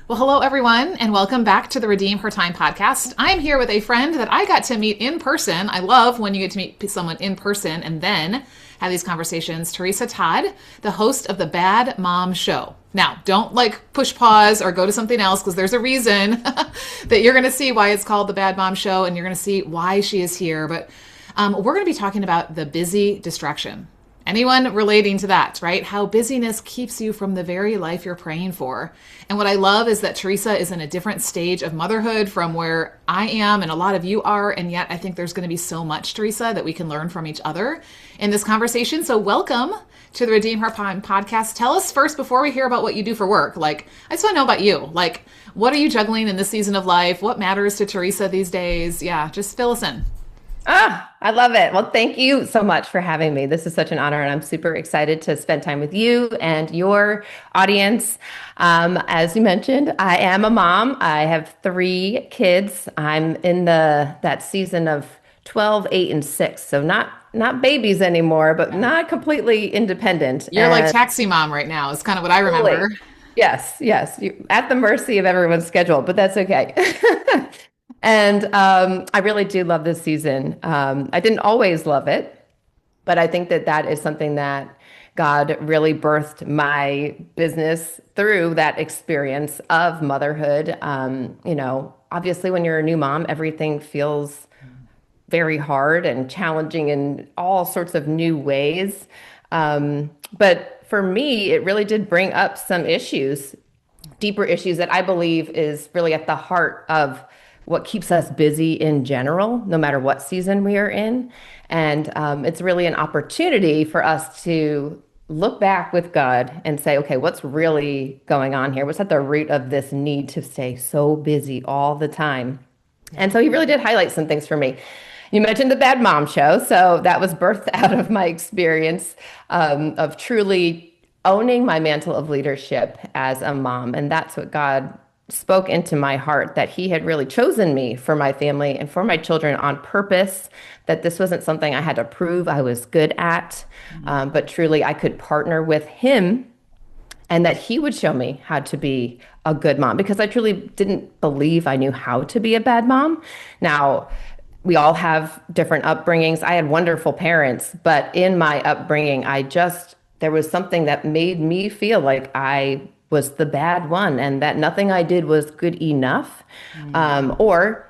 Well, hello, everyone, and welcome back to the Redeem Her Time podcast. I'm here with a friend that I got to meet in person. I love when you get to meet someone in person and then have these conversations. Theresa Todd, the host of the Bad Mom Show. Now, don't push pause or go to something else because there's a reason that you're going to see why it's called the Bad Mom Show and you're going to see why she is here. But we're going to be talking about the busy distraction. Anyone relating to that, right? How busyness keeps you from the very life you're praying for. And what I love is that Theresa is in a different stage of motherhood from where I am and a lot of you are. And yet I think there's going to be so much, Theresa, that we can learn from each other in this conversation. So welcome to the Redeem Her Time podcast. Tell us first, before we hear about what you do for work, I just want to know about you. What are you juggling in this season of life? What matters to Theresa these days? Yeah, just fill us in. I love it. Well, thank you so much for having me. This is such an honor, and I'm super excited to spend time with you and your audience. As you mentioned, I am a mom. I have 3 kids. I'm in that season of 12, 8, and 6. So not babies anymore, but not completely independent. You're like taxi mom right now is kind of what I remember. Yes. You're at the mercy of everyone's schedule, but that's okay. And I really do love this season. I didn't always love it, but I think that is something that God really birthed my business through that experience of motherhood. Obviously, when you're a new mom, everything feels very hard and challenging in all sorts of new ways. But for me, it really did bring up some issues, deeper issues that I believe is really at the heart of what keeps us busy in general, no matter what season we are in. And it's really an opportunity for us to look back with God and say, okay, what's really going on here? What's at the root of this need to stay so busy all the time? And so he really did highlight some things for me. You mentioned the Bad Mom Show. So that was birthed out of my experience of truly owning my mantle of leadership as a mom. And that's what God spoke into my heart, that he had really chosen me for my family and for my children on purpose, that this wasn't something I had to prove I was good at, but truly I could partner with him and that he would show me how to be a good mom, because I truly didn't believe I knew how to be a bad mom. Now, we all have different upbringings. I had wonderful parents, but in my upbringing, there was something that made me feel like I was the bad one and that nothing I did was good enough. Or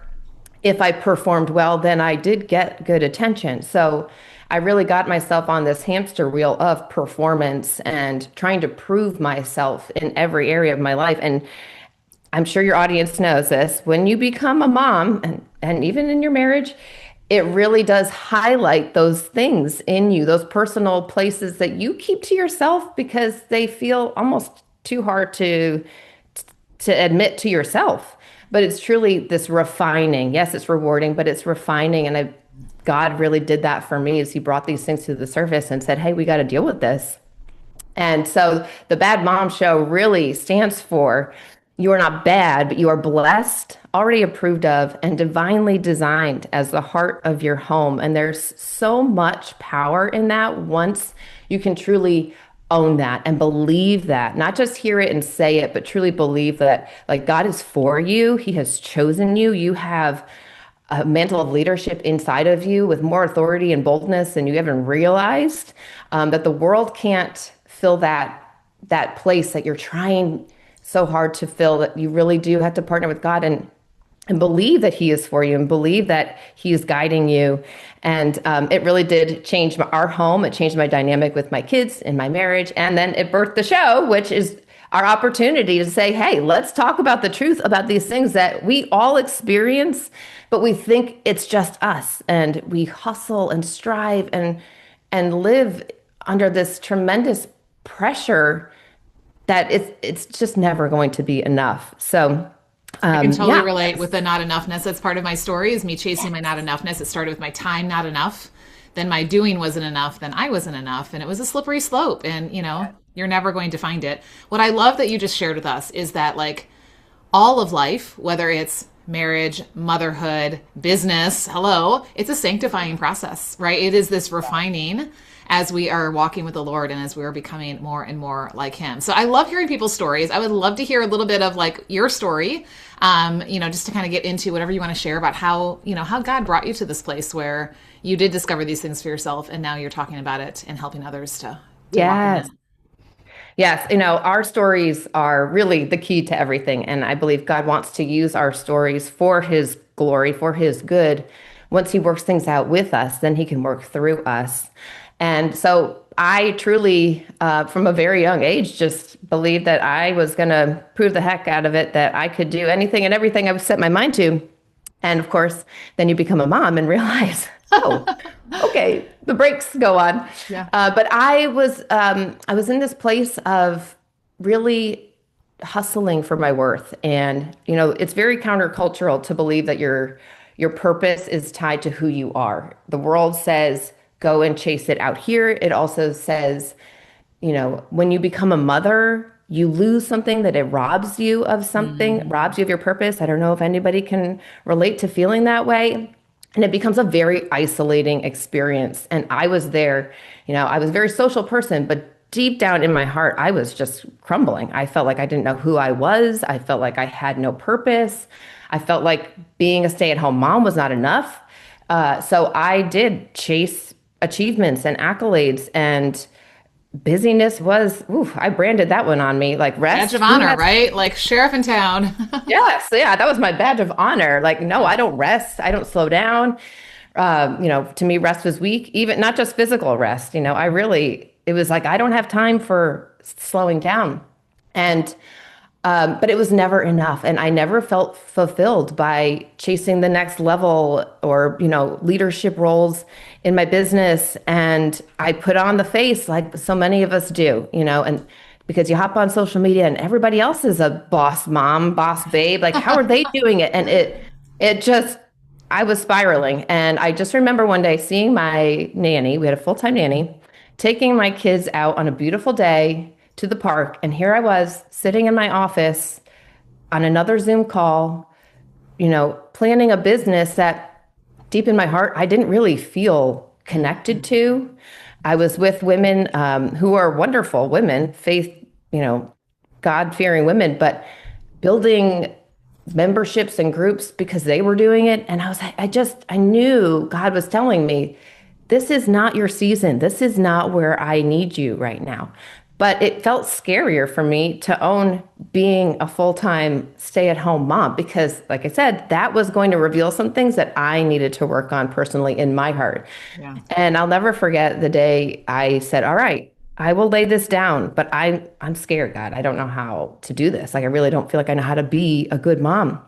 if I performed well, then I did get good attention. So I really got myself on this hamster wheel of performance and trying to prove myself in every area of my life. And I'm sure your audience knows this. When you become a mom, and even in your marriage, it really does highlight those things in you, those personal places that you keep to yourself because they feel almost too hard to admit to yourself. But it's truly this refining. Yes, it's rewarding, but it's refining. And God really did that for me as he brought these things to the surface and said, hey, we got to deal with this. And so the Bad Mom Show really stands for you are not bad, but you are blessed, already approved of, and divinely designed as the heart of your home. And there's so much power in that once you can truly own that and believe that, not just hear it and say it, but truly believe that God is for you. He has chosen you. You have a mantle of leadership inside of you with more authority and boldness than you even realized, that the world can't fill that place that you're trying so hard to fill, that you really do have to partner with God and believe that he is for you and believe that he is guiding you. And it really did change our home. It changed my dynamic with my kids and my marriage. And then it birthed the show, which is our opportunity to say, hey, let's talk about the truth about these things that we all experience, but we think it's just us. And we hustle and strive and live under this tremendous pressure that it's just never going to be enough. So I can totally relate with the not enoughness. That's part of my story, is me chasing my not enoughness. It started with my time not enough. Then my doing wasn't enough. Then I wasn't enough. And it was a slippery slope. And, you're never going to find it. What I love that you just shared with us is that all of life, whether it's marriage, motherhood, business, it's a sanctifying process, right? It is this refining as we are walking with the Lord and as we are becoming more and more like Him. So I love hearing people's stories. I would love to hear a little bit of like your story, just to kind of get into whatever you want to share about how God brought you to this place where you did discover these things for yourself, and now you're talking about it and helping others to walk in Yes. them. Yes, our stories are really the key to everything. And I believe God wants to use our stories for his glory, for his good. Once he works things out with us, then he can work through us. And so I truly, from a very young age, just believed that I was going to prove the heck out of it, that I could do anything and everything I set my mind to. And of course, then you become a mom and realize, oh, okay, the brakes go on. Yeah. But I was in this place of really hustling for my worth, and it's very countercultural to believe that your purpose is tied to who you are. The world says go and chase it out here. It also says, when you become a mother, you lose something, that it robs you of something, robs you of your purpose. I don't know if anybody can relate to feeling that way. And it becomes a very isolating experience. And I was there, I was a very social person, but deep down in my heart, I was just crumbling. I felt like I didn't know who I was. I felt like I had no purpose. I felt like being a stay-at-home mom was not enough. So I did chase achievements and accolades, and busyness was, I branded that one on me, like rest. Badge of honor, right? Like sheriff in town. Yes, yeah, that was my badge of honor. Like, no, I don't rest. I don't slow down. To me, rest was weak, even not just physical rest. It was like, I don't have time for slowing down. And but it was never enough. And I never felt fulfilled by chasing the next level or, leadership roles in my business. And I put on the face like so many of us do, and because you hop on social media and everybody else is a boss mom, boss babe, like how are they doing it? And it just, I was spiraling. And I just remember one day seeing my nanny, we had a full-time nanny, taking my kids out on a beautiful day to the park. And here I was sitting in my office on another Zoom call, planning a business that deep in my heart, I didn't really feel connected to. I was with women who are wonderful women, faith, God-fearing women, but building memberships and groups because they were doing it. And I was like, I knew God was telling me, this is not your season. This is not where I need you right now. But it felt scarier for me to own being a full-time stay-at-home mom because, like I said, that was going to reveal some things that I needed to work on personally in my heart. Yeah. And I'll never forget the day I said, all right, I will lay this down, but I'm scared, God. I don't know how to do this. Like, I really don't feel like I know how to be a good mom.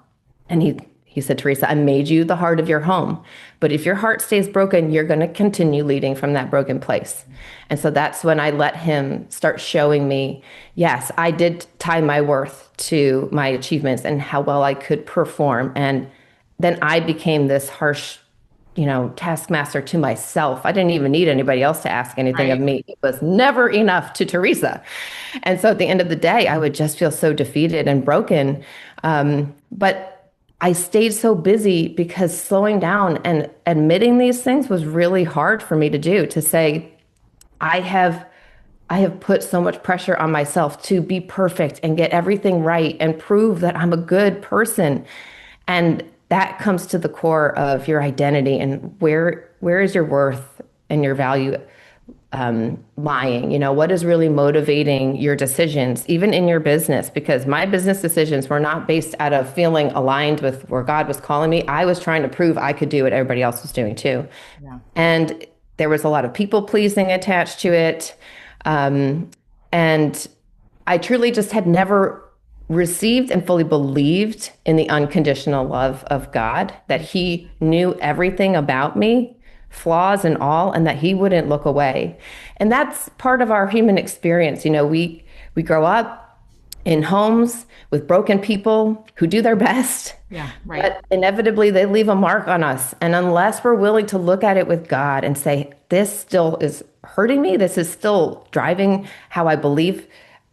And he said, Theresa, I made you the heart of your home. But if your heart stays broken, you're going to continue leading from that broken place. And so that's when I let him start showing me, yes, I did tie my worth to my achievements and how well I could perform. And then I became this harsh, taskmaster to myself. I didn't even need anybody else to ask anything of me. It was never enough to Theresa. And so at the end of the day, I would just feel so defeated and broken. But I stayed so busy because slowing down and admitting these things was really hard for me to do, to say, I have put so much pressure on myself to be perfect and get everything right and prove that I'm a good person. And that comes to the core of your identity and where is your worth and your value lying? What is really motivating your decisions, even in your business? Because my business decisions were not based out of feeling aligned with where God was calling me. I was trying to prove I could do what everybody else was doing too. Yeah. And there was a lot of people pleasing attached to it. And I truly just had never received and fully believed in the unconditional love of God, that he knew everything about me, flaws and all, and that he wouldn't look away. And that's part of our human experience. We grow up in homes with broken people who do their best. Yeah, right. But inevitably they leave a mark on us. And unless we're willing to look at it with God and say, this still is hurting me, this is still driving how I believe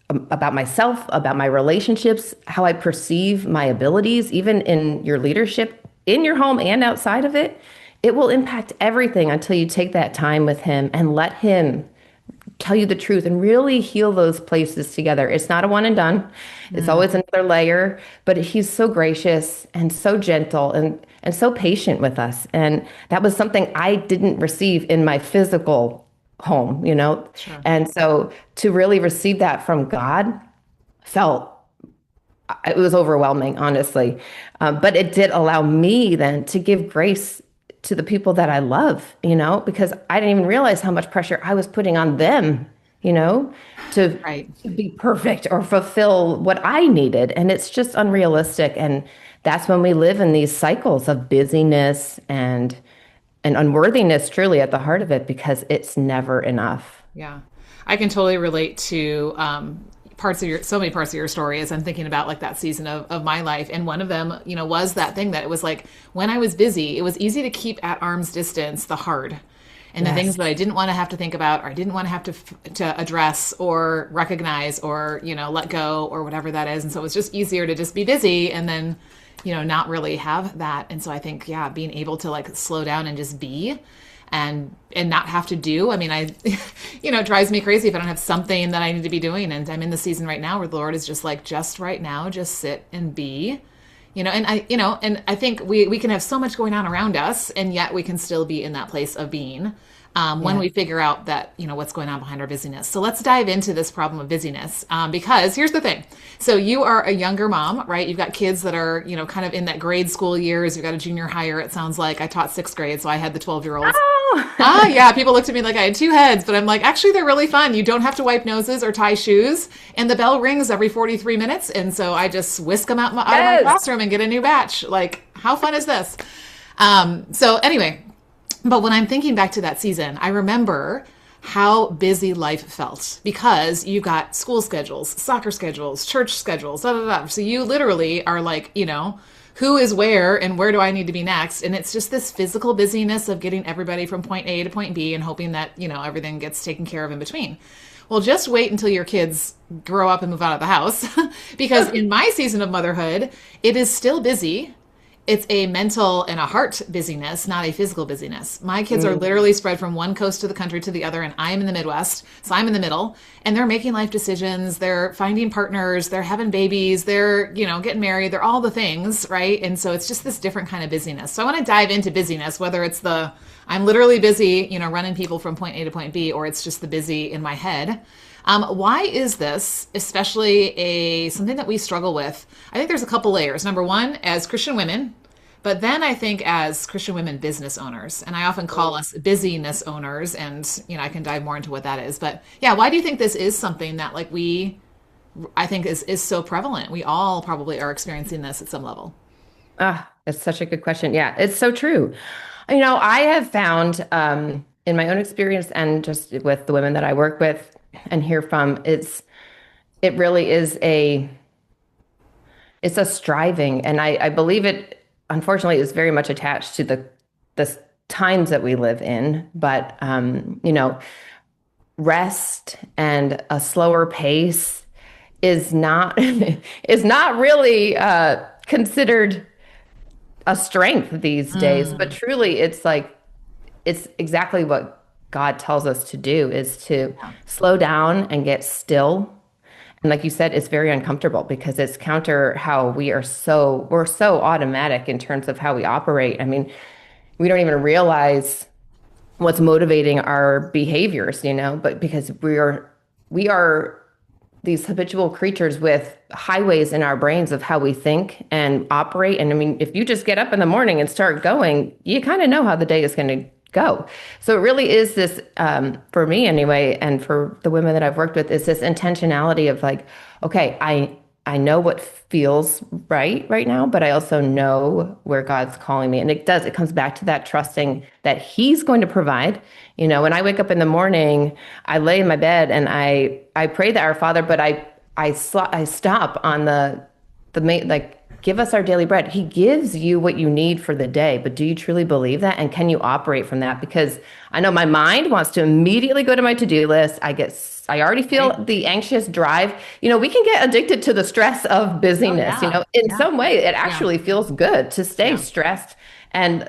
about myself, about my relationships, how I perceive my abilities, even in your leadership, in your home and outside of it, it will impact everything until you take that time with him and let him tell you the truth and really heal those places together. It's not a one and done. It's always another layer, but he's so gracious and so gentle and so patient with us. And that was something I didn't receive in my physical home, you know? Sure. And so to really receive that from God felt it was overwhelming, honestly. But it did allow me then to give grace to the people that I love, you know, because I didn't even realize how much pressure I was putting on them, you know, to, Right. to be perfect or fulfill what I needed. And it's just unrealistic. And that's when we live in these cycles of busyness and unworthiness truly at the heart of it because it's never enough. Yeah. I can totally relate to so many parts of your story as I'm thinking about like that season of my life. And one of them, was that thing that it was like when I was busy, it was easy to keep at arm's distance the hard and the things Yes. that I didn't want to have to think about or I didn't want to have to address or recognize or, let go or whatever that is. And so it was just easier to just be busy and then, not really have that. And so I think, yeah, being able to like slow down and just be and not have to do. I mean, it drives me crazy if I don't have something that I need to be doing. And I'm in the season right now where the Lord is just like, just right now, just sit and be, and I think we can have so much going on around us and yet we can still be in that place of being. When Yeah. we figure out that, what's going on behind our busyness. So let's dive into this problem of busyness. Because here's the thing. So you are a younger mom, right? You've got kids that are, kind of in that grade school years. You've got a junior higher. It sounds like I taught sixth grade. So I had the 12-year-olds. Oh, Yeah. People looked at me like I had two heads, but I'm like, actually, they're really fun. You don't have to wipe noses or tie shoes. And the bell rings every 43 minutes. And so I just whisk them out of my yes. classroom and get a new batch. Like, how fun is this? So anyway, but when I'm thinking back to that season, I remember how busy life felt because you've got school schedules, soccer schedules, church schedules, da, da, da. So you literally are like, who is where and where do I need to be next? And it's just this physical busyness of getting everybody from point A to point B and hoping that, everything gets taken care of in between. Well, just wait until your kids grow up and move out of the house because in my season of motherhood, it is still busy. It's a mental and a heart busyness, not a physical busyness. My kids are literally spread from one coast of the country to the other, and I'm in the Midwest, so I'm in the middle. And they're making life decisions, they're finding partners, they're having babies, they're, getting married, they're all the things, right? And so it's just this different kind of busyness. So I want to dive into busyness, whether it's I'm literally busy, running people from point A to point B, or it's just the busy in my head. Why is this especially something that we struggle with? I think there's a couple layers. Number one, as Christian women, but then I think as Christian women business owners, and I often call us busyness owners, and I can dive more into what that is. But yeah, why do you think this is something that I think is so prevalent? We all probably are experiencing this at some level. Ah, it's such a good question. Yeah, it's so true. I have found in my own experience and just with the women that I work with and hear from, it really is it's a striving, and I believe it unfortunately is very much attached to the times that we live in. But rest and a slower pace is not is not really considered a strength these days, but truly it's like it's exactly what God tells us to do is to slow down and get still. And like you said, it's very uncomfortable because it's counter how we're so automatic in terms of how we operate. I mean, we don't even realize what's motivating our behaviors, but because we are these habitual creatures with highways in our brains of how we think and operate. And I mean, if you just get up in the morning and start going, you kind of know how the day is going to go. So it really is this, for me anyway, and for the women that I've worked with, is this intentionality of like, okay, I know what feels right now, but I also know where God's calling me. And it comes back to that trusting that He's going to provide. When I wake up in the morning, I lay in my bed and I pray the Our Father, but I stop on the main, like, give us our daily bread. He gives you what you need for the day, but do you truly believe that? And can you operate from that? Because I know my mind wants to immediately go to my to-do list. I already feel the anxious drive. We can get addicted to the stress of Oh busyness. yeah, In yeah, some way, it yeah, actually feels good to stay yeah. stressed and,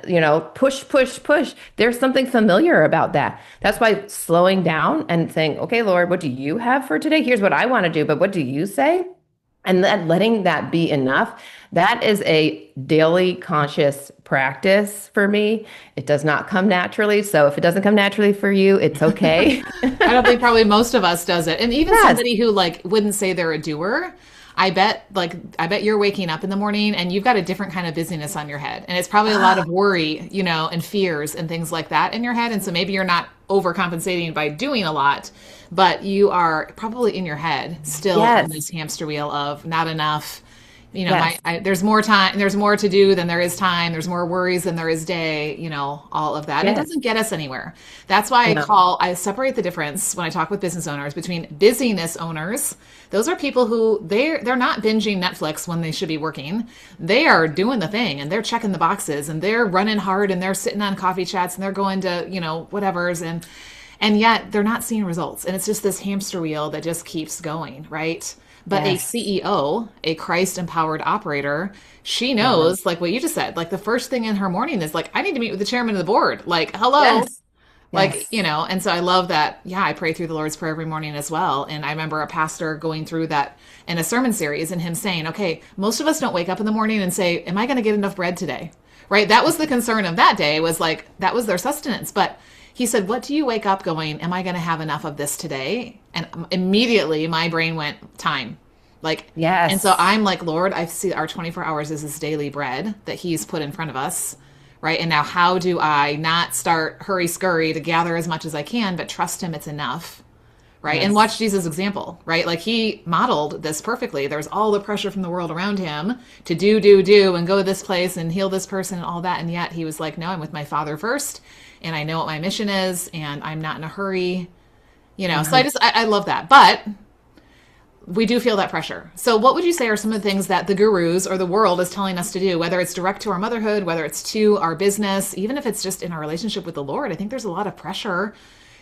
push, push, push. There's something familiar about that. That's why slowing down and saying, okay, Lord, what do you have for today? Here's what I want to do, but what do you say? And then letting that be enough, that is a daily conscious practice for me. It does not come naturally. So if it doesn't come naturally for you, it's okay. I don't think probably most of us does it. And even Yes. somebody who like wouldn't say they're a doer, I bet you're waking up in the morning and you've got a different kind of busyness on your head. And it's probably a lot of worry, and fears and things like that in your head. And so maybe you're not overcompensating by doing a lot, but you are probably in your head still on Yes. this hamster wheel of not enough. Yes. There's more time, there's more to do than there is time, there's more worries than there is day, all of that. It Yes. doesn't get us anywhere. That's why No. I separate the difference when I talk with business owners between busyness owners. Those are people who they're not binging Netflix when they should be working. They are doing the thing and they're checking the boxes and they're running hard and they're sitting on coffee chats and they're going to, whatever's and yet they're not seeing results. And it's just this hamster wheel that just keeps going, right? But a Yes. CEO, a Christ empowered operator, she knows, like what you just said, like the first thing in her morning is like, I need to meet with the chairman of the board. Like, hello. Yes. Like, Yes. and so I love that. Yeah, I pray through the Lord's Prayer every morning as well. And I remember a pastor going through that in a sermon series and him saying, okay, most of us don't wake up in the morning and say, am I going to get enough bread today? Right? That was the concern of that day, was like, that was their sustenance. But he said, what do you wake up going, am I going to have enough of this today? And immediately my brain went, time. Like, and so Yes. I'm like, Lord, I see our 24 hours is this daily bread that he's put in front of us. Right. And now how do I not start hurry scurry to gather as much as I can, but trust him it's enough. Right. And Yes. watch Jesus' example. Right. Like he modeled this perfectly. There's all the pressure from the world around him to do, and go to this place and heal this person and all that. And yet he was like, no, I'm with my Father first. And I know what my mission is. And I'm not in a hurry. So I love that. But we do feel that pressure. So what would you say are some of the things that the gurus or the world is telling us to do, whether it's direct to our motherhood, whether it's to our business, even if it's just in our relationship with the Lord? I think there's a lot of pressure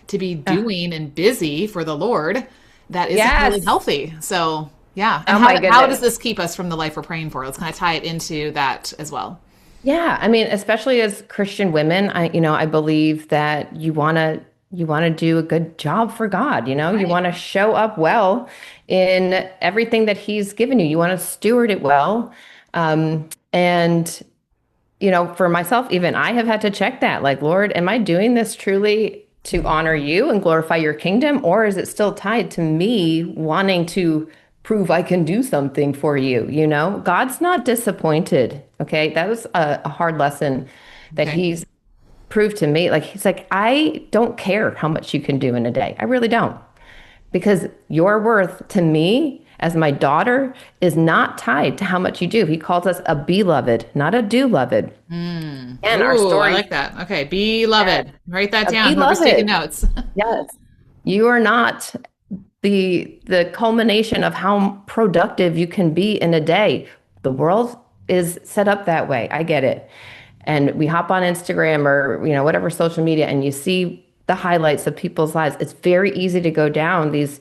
to be doing and busy for the Lord that isn't really Yes. healthy. So yeah. And Oh my how does goodness. this keep us from the life we're praying for? Let's kind of tie it into that as well. Yeah, I mean, especially as Christian women, I believe that you want to do a good job for God, you Right. want to show up well in everything that He's given you. You want to steward it well. And for myself, even I have had to check that, like, Lord, am I doing this truly to honor you and glorify your kingdom, or is it still tied to me wanting to prove I can do something for you? God's not disappointed. Okay. That was a hard lesson that Okay. he's proved to me. Like, he's like, I don't care how much you can do in a day. I really don't. Because your worth to me as my daughter is not tied to how much you do. He calls us a beloved, not a do-loved. And our Ooh, I story, like that. Okay. Beloved. Write that a down. Whoever's taking beloved. notes. Yes. You are not the culmination of how productive you can be in a day. The world is set up that way. I get it. And we hop on Instagram or whatever social media, and you see the highlights of people's lives. It's very easy to go down these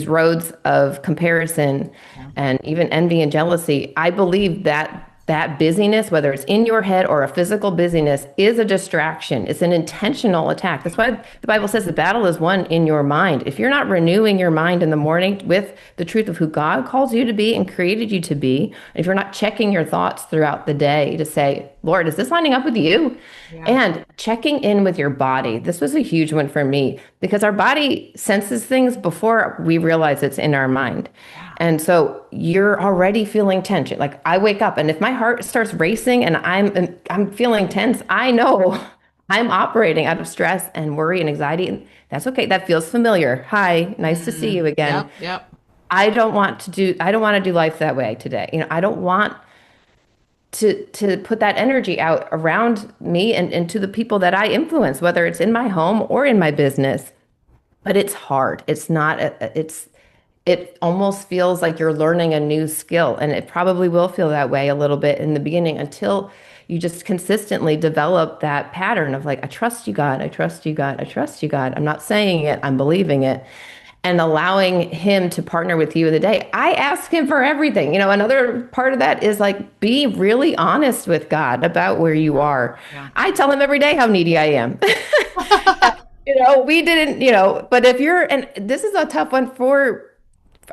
roads of comparison and even envy and jealousy. I believe that busyness, whether it's in your head or a physical busyness, is a distraction. It's an intentional attack. That's why the Bible says the battle is won in your mind. If you're not renewing your mind in the morning with the truth of who God calls you to be and created you to be, if you're not checking your thoughts throughout the day to say, Lord, is this lining up with you? Yeah. And checking in with your body. This was a huge one for me because our body senses things before we realize it's in our mind. And so you're already feeling tension. Like, I wake up and if my heart starts racing and I'm feeling tense, I know I'm operating out of stress and worry and anxiety. And that's okay. That feels familiar. Hi, nice to see you again. Yep. Yep. I don't want to do life that way today. I don't want to put that energy out around me and to the people that I influence, whether it's in my home or in my business. But it's hard. It's not, it almost feels like you're learning a new skill. And it probably will feel that way a little bit in the beginning until you just consistently develop that pattern of like, I trust you, God. I trust you, God. I trust you, God. I'm not saying it, I'm believing it. and allowing him to partner with you in the day. I ask him for everything. Another part of that is like be really honest with God about where you are. Yeah. I tell him every day how needy I am. We didn't, but if you're, and this is a tough one for,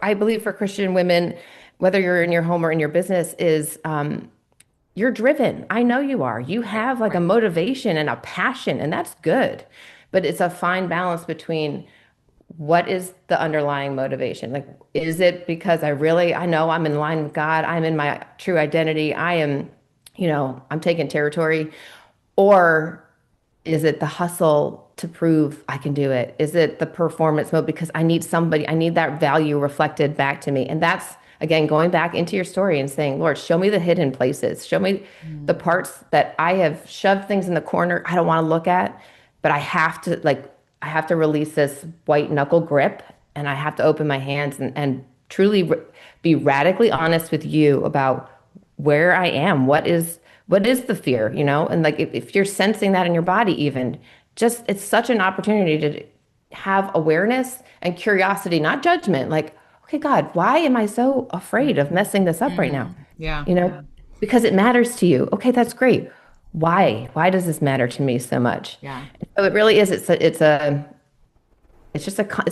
I believe for Christian women, whether you're in your home or in your business, is you're driven. I know you are. You Right. have like a Right. motivation and a passion, and that's good. But it's a fine balance between what is the underlying motivation? Like, is it because I know I'm in line with God, I'm in my true identity, I'm taking territory, or is it the hustle to prove I can do it? Is it the performance mode because I need that value reflected back to me? And that's, again, going back into your story and saying, Lord, show me the hidden places. Show me the Mm. parts that I have shoved things in the corner I don't want to look at, but I have to release this white knuckle grip and I have to open my hands and truly be radically honest with you about where I am. What is the fear, And like if you're sensing that in your body, even just it's such an opportunity to have awareness and curiosity, not judgment. Like, okay, God, why am I so afraid of messing this up right now? Yeah. You know, because it matters to you. Okay, that's great. Why? Why does this matter to me so much? Yeah. So it really is. It's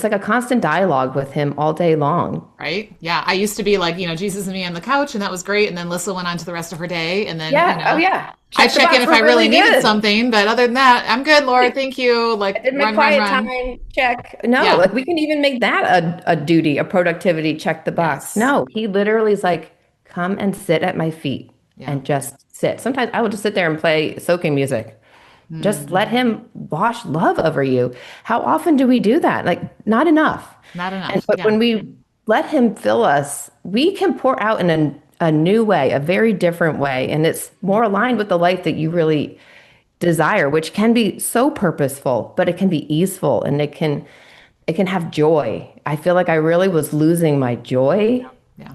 like a constant dialogue with him all day long. Right. Yeah. I used to be like, Jesus and me on the couch, and that was great. And then Lissa went on to the rest of her day. And then, Yeah. Oh yeah. I Check the check in box. if I We're really really needed good. something. But other than that, I'm good, Lord. Thank you. I Like, did my run, run, quiet run. time check. No, Yeah. like we can even make that a duty, a productivity check the box. Yes. No, he literally is like, come and sit at my feet Yeah. and just sit. Sometimes I will just sit there and play soaking music. Just let Mm. him wash love over you. How often do we do that? Like, not enough. Not And enough. but Yeah. when we let him fill us, we can pour out in a new way, a very different way. And it's more aligned with the life that you really desire, which can be so purposeful, but it can be easeful and it can have joy. I feel like I really was losing my joy, Yeah.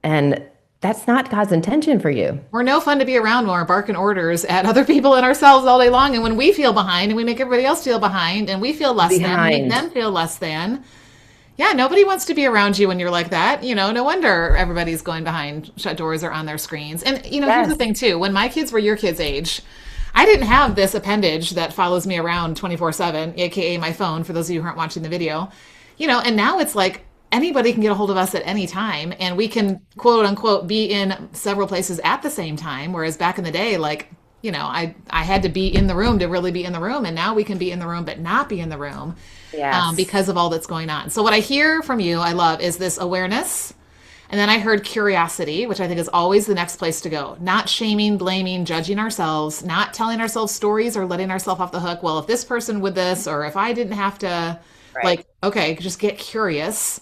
and that's not God's intention for you. We're no fun to be around when we're barking orders at other people and ourselves all day long. And when we feel behind and we make everybody else feel behind and we feel less than, we make Behind. them feel less than. Yeah, nobody wants to be around you when you're like that. No wonder everybody's going behind shut doors or on their screens. And, here's the Yes. thing, too. When my kids were your kids' age, I didn't have this appendage that follows me around 24/7, aka my phone, for those of you who aren't watching the video. And now it's like anybody can get a hold of us at any time and we can quote unquote be in several places at the same time. Whereas back in the day, like, I had to be in the room to really be in the room. And now we can be in the room but not be in the room Yes. because of all that's going on. So what I hear from you, I love, is this awareness. And then I heard curiosity, which I think is always the next place to go. Not shaming, blaming, judging ourselves, not telling ourselves stories or letting ourselves off the hook. Well, if this person would this, or if I didn't have to, Right. like, okay, just get curious.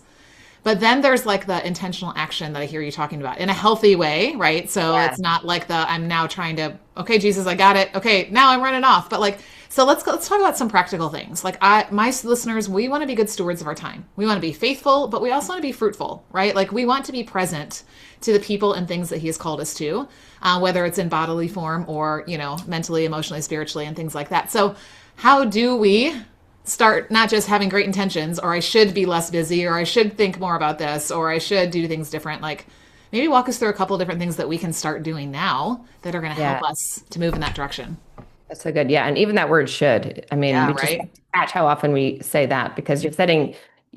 But then there's like the intentional action that I hear you talking about in a healthy way, right? So Yeah. it's not like I'm now trying to, okay, Jesus, I got it. Okay, now I'm running off. But like, so let's talk about some practical things. Like my listeners, we want to be good stewards of our time. We want to be faithful, but we also want to be fruitful, right? Like we want to be present to the people and things that he has called us to, whether it's in bodily form or, mentally, emotionally, spiritually, and things like that. So how do we start not just having great intentions, or I should be less busy, or I should think more about this, or I should do things different? Like maybe walk us through a couple of different things that we can start doing now that are going to Yeah. help us to move in that direction. That's so good. Yeah. And even that word should, I mean, Yeah, we just right? catch how often we say that because you're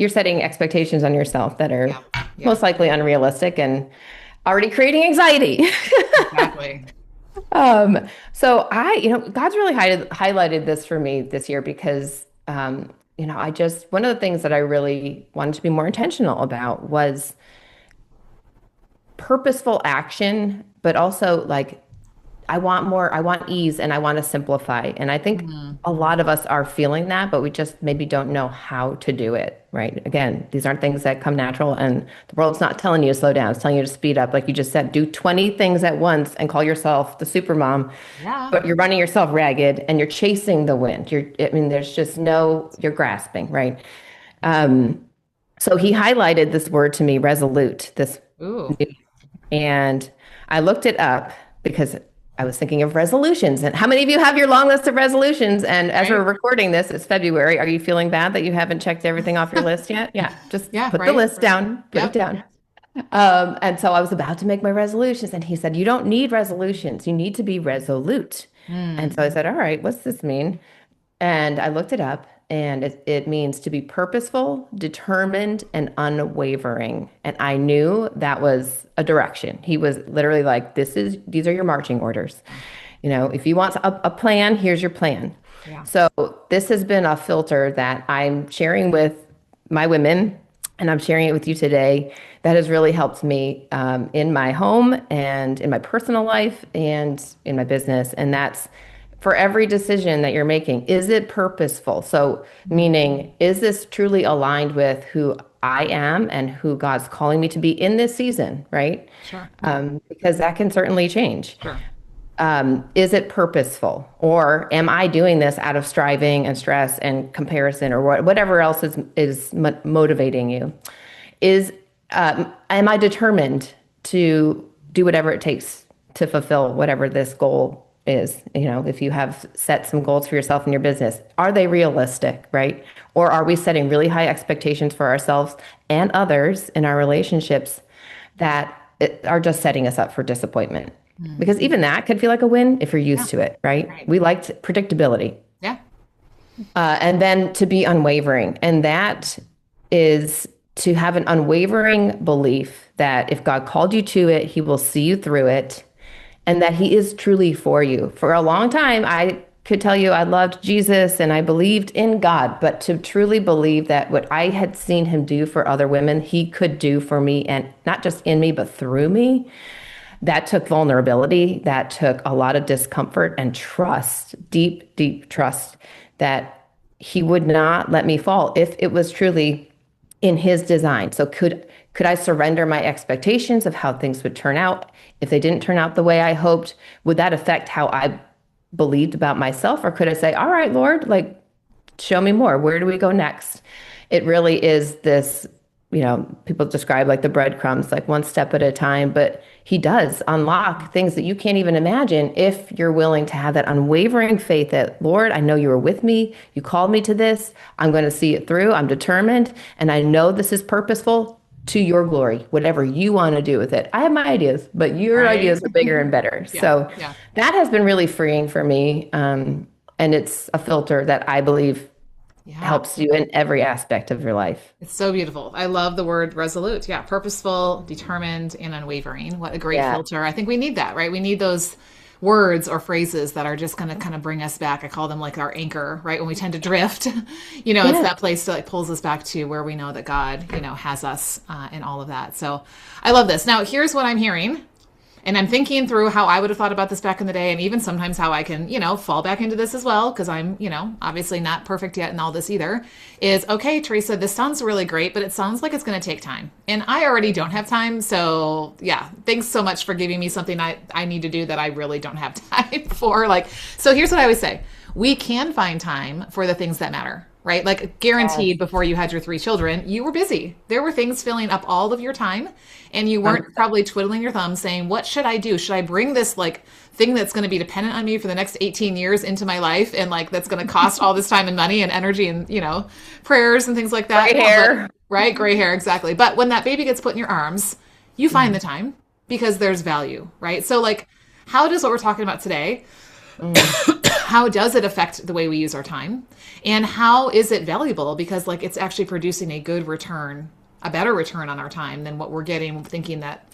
setting expectations on yourself that are Yeah. Yeah. most likely unrealistic and already creating anxiety. Exactly. So God's really highlighted this for me this year because, one of the things that I really wanted to be more intentional about was purposeful action, but also like I want ease and I want to simplify. And I think a lot of us are feeling that, but we just maybe don't know how to do it, right? Again, these aren't things that come natural and the world's not telling you to slow down. It's telling you to speed up. Like you just said, do 20 things at once and call yourself the super mom, Yeah. but you're running yourself ragged and you're chasing the wind. There's just you're grasping, right? So he highlighted this word to me, resolute, Ooh. and I looked it up because I was thinking of resolutions. And how many of you have your long list of resolutions? And as we're Right. recording this, it's February. Are you feeling bad that you haven't checked everything off your list yet? Yeah, just Yeah, put the right. list down, put it Yep. down. And so I was about to make my resolutions, and he said, "You don't need resolutions. You need to be resolute." And Mm. so I said, "All right, what's this mean?" And I looked it up, and it means to be purposeful, determined, and unwavering. And I knew that was a direction. He was literally like, these are your marching orders. If you want a plan, here's your plan. Yeah. So this has been a filter that I'm sharing with my women, and I'm sharing it with you today. That has really helped me in my home and in my personal life and in my business. And that's for every decision that you're making. Is it purposeful? So, meaning, is this truly aligned with who I am and who God's calling me to be in this season, right? Sure. Because that can certainly change. Sure. Is it purposeful, or am I doing this out of striving and stress and comparison, or whatever else is motivating you? Am I determined to do whatever it takes to fulfill whatever this goal is? If you have set some goals for yourself in your business, are they realistic, right? Or are we setting really high expectations for ourselves and others in our relationships that are just setting us up for disappointment? Because even that could feel like a win if you're Yeah. used to it, right? Right. We liked predictability. Yeah. And then to be unwavering. And that is to have an unwavering belief that if God called you to it, he will see you through it, and that he is truly for you. For a long time, I could tell you I loved Jesus and I believed in God, but to truly believe that what I had seen him do for other women, he could do for me, and not just in me, but through me. That took vulnerability. That took a lot of discomfort and trust, deep, deep trust that he would not let me fall if it was truly in his design. So could I surrender my expectations of how things would turn out? If they didn't turn out the way I hoped, would that affect how I believed about myself? Or could I say, all right, Lord, like, show me more. Where do we go next? It really is this, people describe like the breadcrumbs, like one step at a time, but he does unlock things that you can't even imagine if you're willing to have that unwavering faith that, Lord, I know you were with me. You called me to this. I'm going to see it through. I'm determined. And I know this is purposeful to your glory, whatever you want to do with it. I have my ideas, but your Right. ideas are bigger and better. Yeah. So Yeah. that has been really freeing for me. And it's a filter that I believe Yeah. helps you in every aspect of your life. It's so beautiful. I love the word resolute. Yeah. Purposeful, determined, and unwavering. What a great Yeah. filter. I think we need that, right? We need those words or phrases that are just going to kind of bring us back. I call them like our anchor, right? When we tend to drift, it's Yeah. that place that like pulls us back to where we know that God, has us in all of that. So I love this. Now, here's what I'm hearing. And I'm thinking through how I would have thought about this back in the day, and even sometimes how I can, fall back into this as well, because I'm, obviously not perfect yet in all this either. Is okay, Theresa, this sounds really great, but it sounds like it's going to take time. And I already don't have time. So, yeah, thanks so much for giving me something I need to do that I really don't have time for. So here's what I always say: we can find time for the things that matter. Right? Like guaranteed before you had your 3 children, you were busy. There were things filling up all of your time, and you weren't probably twiddling your thumbs saying, what should I do? Should I bring this thing that's going to be dependent on me for the next 18 years into my life? And that's going to cost all this time and money and energy and, prayers and things like that. Gray hair. Right? Gray hair. Exactly. But when that baby gets put in your arms, you find the time because there's value, right? So how does what we're talking about today, how does it affect the way we use our time? And how is it valuable? Because it's actually producing a good return, a better return on our time than what we're getting, thinking that,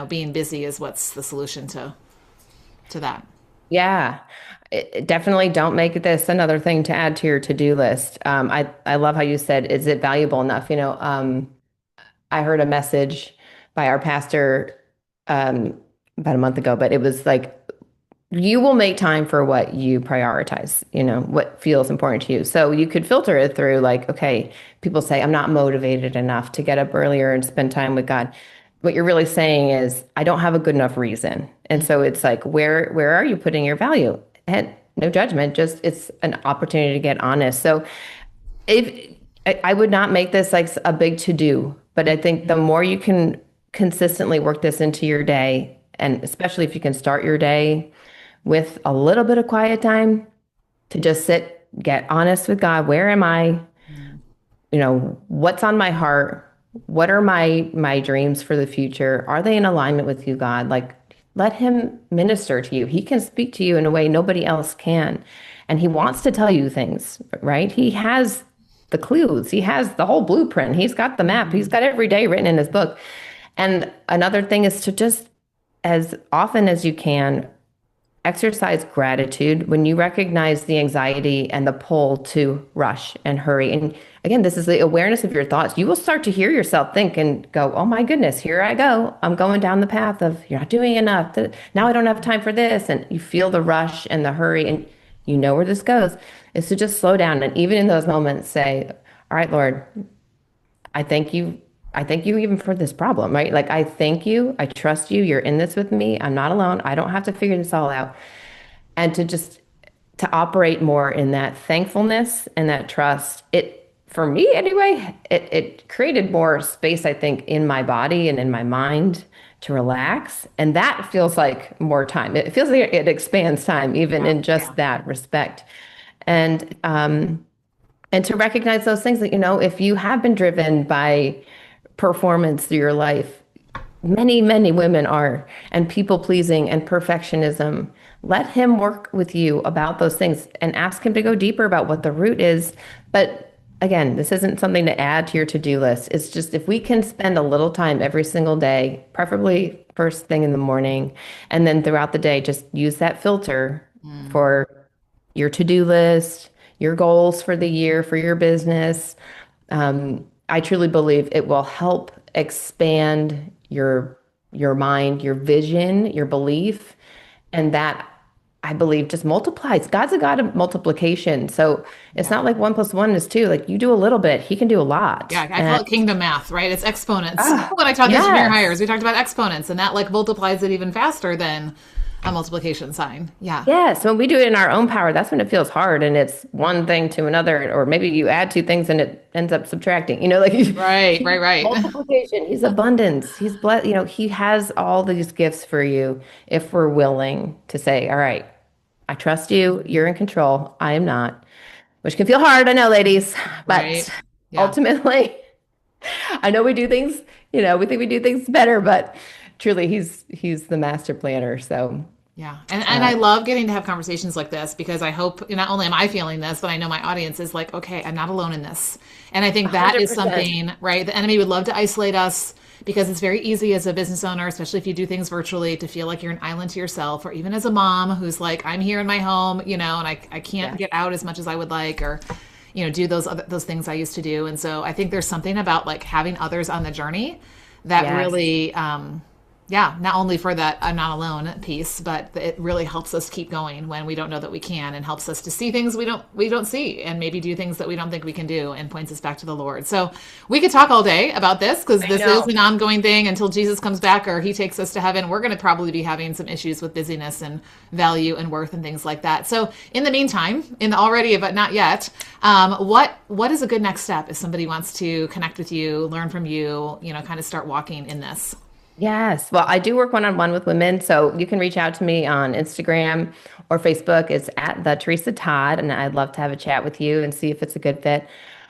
being busy is what's the solution to that. Yeah. Definitely don't make this another thing to add to your to-do list. I love how you said, is it valuable enough? I heard a message by our pastor about a month ago, but it was like, you will make time for what you prioritize, what feels important to you. So you could filter it through okay, people say, I'm not motivated enough to get up earlier and spend time with God. What you're really saying is, I don't have a good enough reason. And so it's where are you putting your value? And no judgment, just it's an opportunity to get honest. So if I would not make this a big to-do, but I think the more you can consistently work this into your day, and especially if you can start your day with a little bit of quiet time to just sit, get honest with God. Where am I? Mm. What's on my heart? What are my dreams for the future? Are they in alignment with you, God? Like, let him minister to you. He can speak to you in a way nobody else can. And he wants to tell you things, right? He has the clues. He has the whole blueprint. He's got the map. He's Mhm. got every day written in his book. And another thing is to just, as often as you can, exercise gratitude when you recognize the anxiety and the pull to rush and hurry. And again, this is the awareness of your thoughts. You will start to hear yourself think and go, oh my goodness, here I go. I'm going down the path of you're not doing enough. Now I don't have time for this. And you feel the rush and the hurry, and you know where this goes. Is to just slow down. And even in those moments, say, all right, Lord, I thank you. I thank you even for this problem, right? Like, I thank you. I trust you. You're in this with me. I'm not alone. I don't have to figure this all out. And to just to operate more in that thankfulness and that trust, it, for me anyway, it created more space, I think, in my body and in my mind to relax. And that feels like more time. It feels like it expands time, even Yeah. in just that respect. And and to recognize those things that, if you have been driven by performance through your life, many women are, and people pleasing and perfectionism, let him work with you about those things and ask him to go deeper about what the root is. But again, this isn't something to add to your to-do list. It's just if we can spend a little time every single day, preferably first thing in the morning, and then throughout the day, just use that filter Mm. for your to-do list, your goals for the year, for your business. I truly believe it will help expand your mind, your vision, your belief, and that I believe just multiplies. God's a God of multiplication. So it's Yeah. not like 1 + 1 is 2. Like, you do a little bit, he can do a lot. Yeah, I call And it kingdom math, right? It's exponents. ah, When I taught engineer yes. hires, we talked about exponents, and that like multiplies it even faster than a multiplication sign. Yeah. Yes, when we do it in our own power, that's when it feels hard and it's one thing to another, or maybe you add two things and it ends up subtracting. Like Right, he's right, right. multiplication, he's abundance, he's blessed, he has all these gifts for you if we're willing to say, all right, I trust you, you're in control, I am not, which can feel hard, I know, ladies, but Right. Yeah. ultimately, I know we do things, we think we do things better, but truly he's the master planner. So, Yeah. And I love getting to have conversations like this because I hope not only am I feeling this, but I know my audience is like, okay, I'm not alone in this. And I think that is 100%. something, right? The enemy would love to isolate us because it's very easy as a business owner, especially if you do things virtually, to feel like you're an island to yourself, or even as a mom who's like, I'm here in my home, and I can't Yeah. get out as much as I would like, or, do those things I used to do. And so I think there's something about like having others on the journey that Yes. really, yeah, not only for that I'm not alone piece, but it really helps us keep going when we don't know that we can, and helps us to see things we don't see, and maybe do things that we don't think we can do, and points us back to the Lord. So we could talk all day about this because I this is know. an ongoing thing until Jesus comes back or he takes us to heaven. We're going to probably be having some issues with busyness and value and worth and things like that. So in the meantime, in the already but not yet, what is a good next step if somebody wants to connect with you, learn from you, kind of start walking in this? Yes. Well, I do work one-on-one with women, so you can reach out to me on Instagram or Facebook. It's at the Theresa Todd, and I'd love to have a chat with you and see if it's a good fit.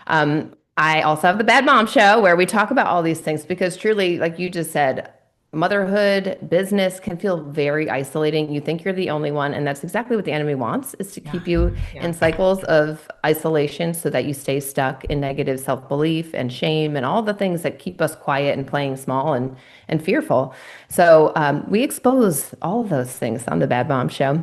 I also have the Bad Mom Show where we talk about all these things because truly, like you just said, motherhood, business can feel very isolating. You think you're the only one, and that's exactly what the enemy wants, is to Yeah. keep you Yeah. in cycles of isolation so that you stay stuck in negative self-belief and shame and all the things that keep us quiet and playing small and fearful. So we expose all of those things on the Bad Mom Show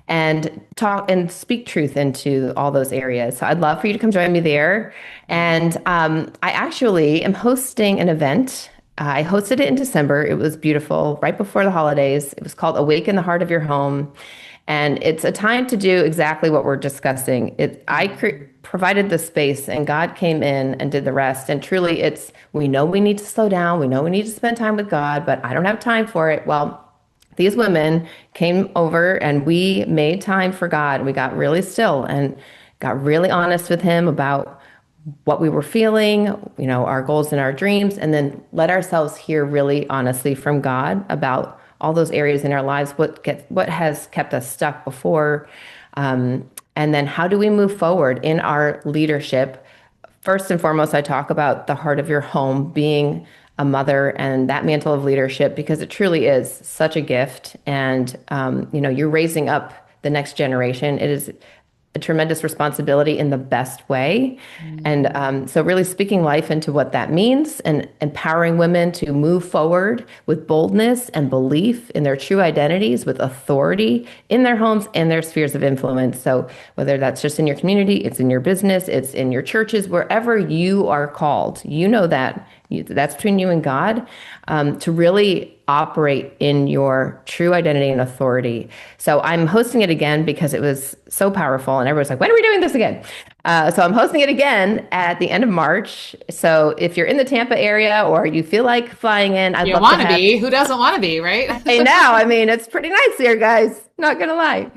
and talk and speak truth into all those areas. So I'd love for you to come join me there. And I actually am hosting an event. I hosted it in December. It was beautiful, right before the holidays. It was called Awaken the Heart of Your Home. And it's a time to do exactly what we're discussing. Provided the space and God came in and did the rest. And truly, we know we need to slow down. We know we need to spend time with God, but I don't have time for it. Well, these women came over and we made time for God. We got really still and got really honest with Him about what we were feeling, our goals and our dreams, and then let ourselves hear really honestly from God about all those areas in our lives, what has kept us stuck before, and then how do we move forward in our leadership. First and foremost, I talk about the heart of your home, being a mother and that mantle of leadership, because it truly is such a gift. And, you're raising up the next generation. It is a tremendous responsibility in the best way. And so, really speaking life into what that means and empowering women to move forward with boldness and belief in their true identities, with authority in their homes and their spheres of influence. So, whether that's just in your community, it's in your business, it's in your churches, wherever you are called, that's between you and God, to really operate in your true identity and authority. So I'm hosting it again because it was so powerful, and everyone's like, when are we doing this again? So I'm hosting it again at the end of March. So if you're in the Tampa area or you feel like flying in, I'd love to have. Who doesn't want to be, right? I know. I mean, it's pretty nice here, guys. Not gonna lie.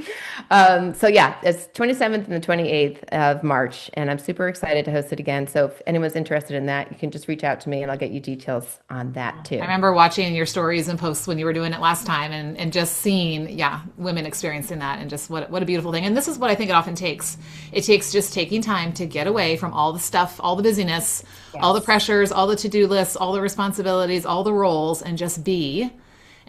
So yeah, it's 27th and the 28th of March, and I'm super excited to host it again. So if anyone's interested in that, you can just reach out to me, and I'll get you details on that too. I remember watching your stories and posts when you were doing it last time, and just seeing, women experiencing that, and just what a beautiful thing. And this is what I think it often takes. It takes just taking time to get away from all the stuff, all the busyness, all the pressures, all the to-do lists, all the responsibilities, all the roles, and just be.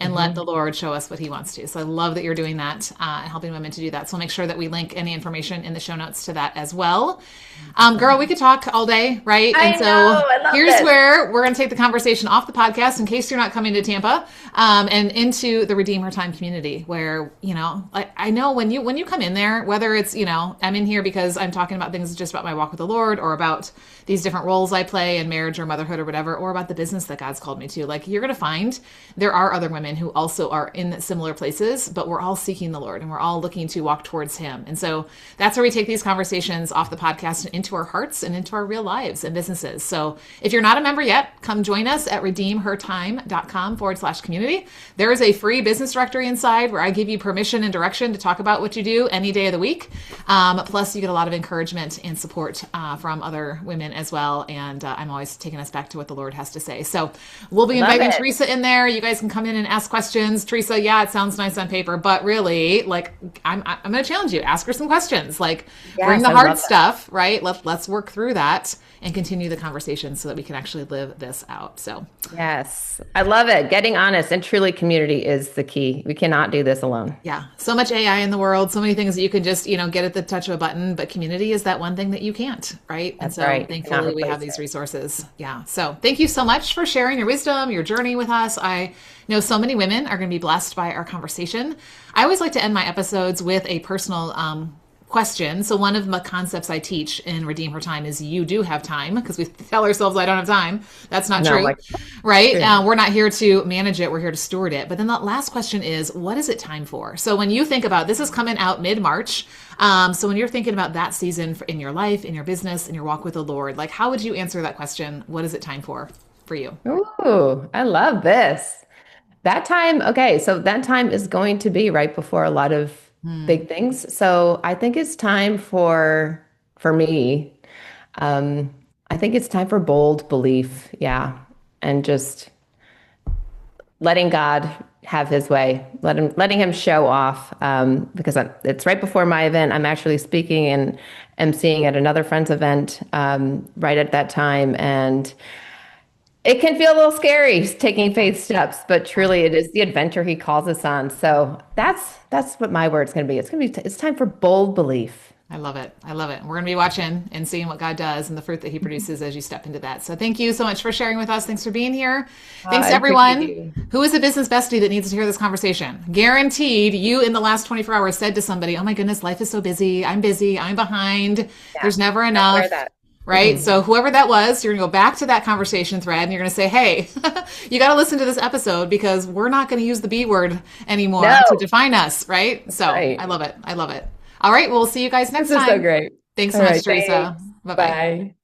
And let the Lord show us what he wants to. So I love that you're doing that and helping women to do that. So we'll make sure that we link any information in the show notes to that as well. Girl, we could talk all day, right? I know, I love here's it. where we're going to take the conversation off the podcast in case you're not coming to Tampa, and into the Redeem Her Time community where, I know when you come in there, whether it's, I'm in here because I'm talking about things just about my walk with the Lord, or about these different roles I play in marriage or motherhood or whatever, or about the business that God's called me to. Like, you're going to find there are other women who also are in similar places, but we're all seeking the Lord and we're all looking to walk towards him. And so that's where we take these conversations off the podcast and into our hearts and into our real lives and businesses. So if you're not a member yet, come join us at redeemhertime.com/community. There is a free business directory inside where I give you permission and direction to talk about what you do any day of the week. Plus you get a lot of encouragement and support from other women as well. And I'm always taking us back to what the Lord has to say. So we'll be inviting Theresa in there. You guys can come in and ask questions. Theresa, it sounds nice on paper, but really, like, I'm going to challenge you. Ask her some questions. Like, bring the hard stuff, right? Let's work through that and continue the conversation so that we can actually live this out. So yes, I love it. Getting honest, and truly community is the key. We cannot do this alone. Yeah. So much AI in the world, so many things that you can just, get at the touch of a button, but community is that one thing that you can't, right? That's and so right. Thankfully we have these resources. Yeah. So thank you so much for sharing your wisdom, your journey with us. I know so many women are going to be blessed by our conversation. I always like to end my episodes with a personal question. So one of the concepts I teach in Redeem Her Time is you do have time, because we tell ourselves I don't have time. That's not true, right? We're not here to manage it. We're here to steward it. But then the last question is, what is it time for? So when you think about, this is coming out mid-March. So when you're thinking about that season in your life, in your business, in your walk with the Lord, like, how would you answer that question? What is it time for you? Ooh, I love this. That time, okay, so that time is going to be right before a lot of big things. So I think it's time for me, I think it's time for bold belief. Yeah. And just letting God have his way, letting him show off. Because it's right before my event. I'm actually speaking and emceeing at another friend's event, right at that time. And it can feel a little scary taking faith steps, but truly it is the adventure he calls us on. So that's what my word's going to be. It's time for bold belief. I love it. I love it. We're going to be watching and seeing what God does and the fruit that he produces as you step into that. So thank you so much for sharing with us. Thanks for being here. Thanks to everyone who is a business bestie that needs to hear this conversation. Guaranteed you in the last 24 hours said to somebody, oh my goodness, life is so busy. I'm behind. Yeah, there's never enough. Right? Mm-hmm. So whoever that was, you're going to go back to that conversation thread and you're going to say, hey, you got to listen to this episode because we're not going to use the B word anymore to define us. Right? So I love it. I love it. All right. Well, we'll see you guys next time. This is so great. Thanks so much, Theresa. Bye-bye. Bye.